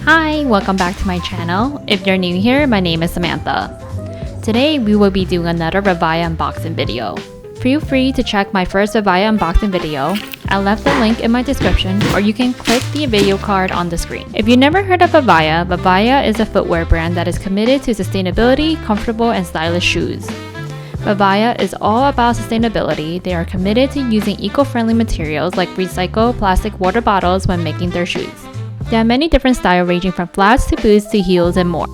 Hi, welcome back to my channel. If you're new here, my name is Samantha. Today we will be doing another Vivaia unboxing video. Feel free to check my first Vivaia unboxing video. I left the link in my description, or you can click the video card on the screen. If you never heard of Vivaia, Vivaia is a footwear brand that is committed to sustainability, comfortable, and stylish shoes. Vivaia is all about sustainability. They are committed to using eco-friendly materials like recycled plastic water bottles when making their shoes. There are many different styles ranging from flats to boots to heels and more.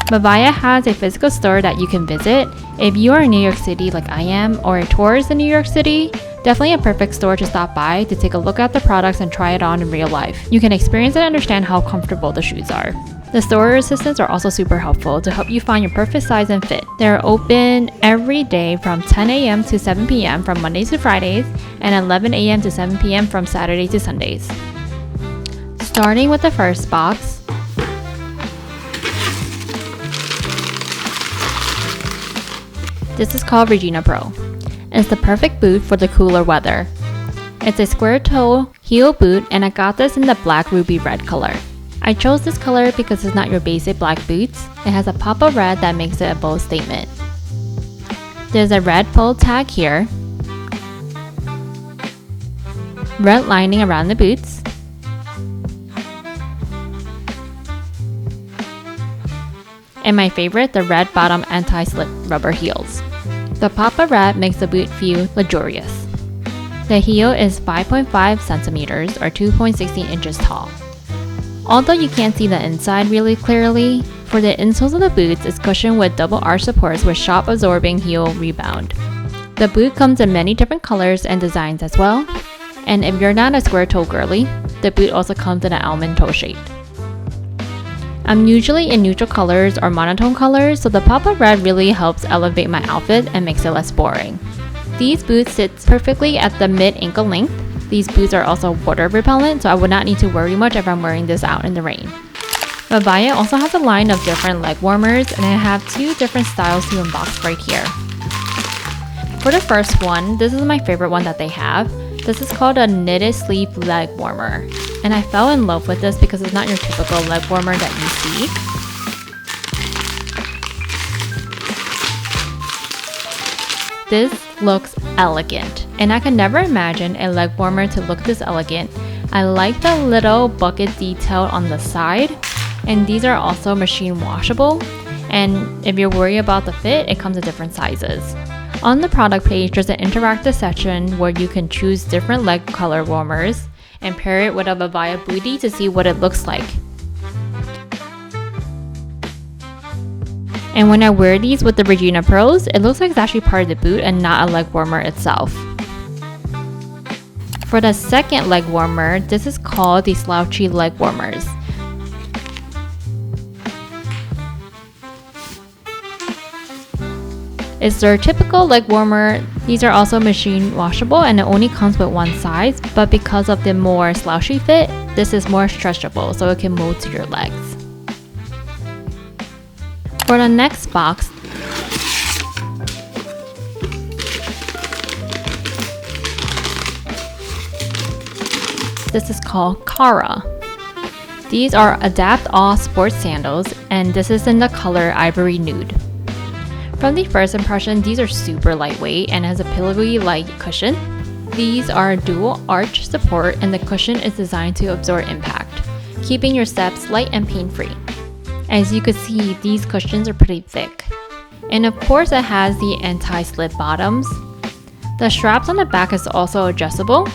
Vivaia has a physical store that you can visit. If you are in New York City like I am, or a tourist in New York City, definitely a perfect store to stop by to take a look at the products and try it on in real life. You can experience and understand how comfortable the shoes are. The store assistants are also super helpful to help you find your perfect size and fit. They are open every day from 10 a.m. to 7 p.m. from Mondays to Fridays and 11 a.m. to 7 p.m. from Saturdays to Sundays. Starting with the first box, this is called Regina Pro. It's the perfect boot for the cooler weather. It's a square toe heel boot, and I got this in the black ruby red color. I chose this color because it's not your basic black boots. It has a pop of red that makes it a bold statement. There's a red pull tag here, red lining around the boots, and my favorite, the red bottom anti-slip rubber heels. The pop of red makes the boot feel luxurious. The heel is 5.5 centimeters or 2.16 inches tall. Although you can't see the inside really clearly, for the insoles of the boots is cushioned with double arch supports with shock absorbing heel rebound. The boot comes in many different colors and designs as well, and if you're not a square toe girly, the boot also comes in an almond toe shape. I'm usually in neutral colors or monotone colors, so the pop of red really helps elevate my outfit and makes it less boring. These boots sit perfectly at the mid-ankle length. These boots are also water repellent, so I would not need to worry much if I'm wearing this out in the rain. Vivaia also has a line of different leg warmers, and I have two different styles to unbox right here. For the first one, this is my favorite one that they have. This is called a knitted sleeve leg warmer, and I fell in love with this because it's not your typical leg warmer that you see. This looks elegant, and I could never imagine a leg warmer to look this elegant. I like the little bucket detail on the side, and these are also machine washable, and if you're worried about the fit, it comes in different sizes. On the product page, there's an interactive section where you can choose different leg color warmers and pair it with a Vivaia bootie to see what it looks like. And when I wear these with the Regina Pros, it looks like it's actually part of the boot and not a leg warmer itself. For the second leg warmer, this is called the slouchy leg warmers. It's their typical leg warmer. These are also machine washable, and it only comes with one size, but because of the more slouchy fit, this is more stretchable so it can mold to your legs. For the next box, this is called Cara. These are Adapt All Sports sandals, and this is in the color Ivory Nude. From the first impression, these are super lightweight and has a pillowy light cushion. These are dual arch support, and the cushion is designed to absorb impact, keeping your steps light and pain-free. As you can see, these cushions are pretty thick. And of course, it has the anti-slip bottoms. The straps on the back is also adjustable.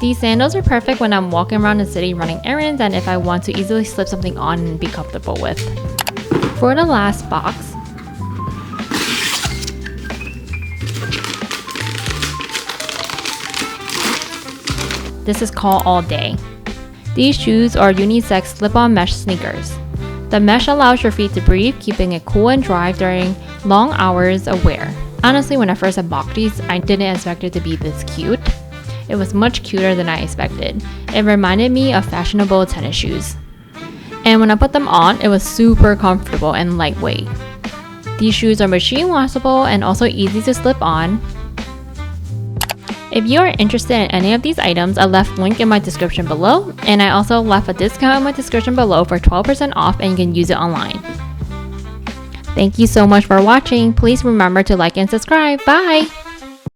These sandals are perfect when I'm walking around the city running errands and if I want to easily slip something on and be comfortable with. For the last box, this is called All Day. These shoes are unisex slip-on mesh sneakers. The mesh allows your feet to breathe, keeping it cool and dry during long hours of wear. Honestly, when I first unboxed these, I didn't expect it to be this cute. It was much cuter than I expected. It reminded me of fashionable tennis shoes. And when I put them on, it was super comfortable and lightweight. These shoes are machine washable and also easy to slip on. If you are interested in any of these items, I left a link in my description below, and I also left a discount in my description below for 12% off, and you can use it online. Thank you so much for watching. Please remember to like and subscribe. Bye!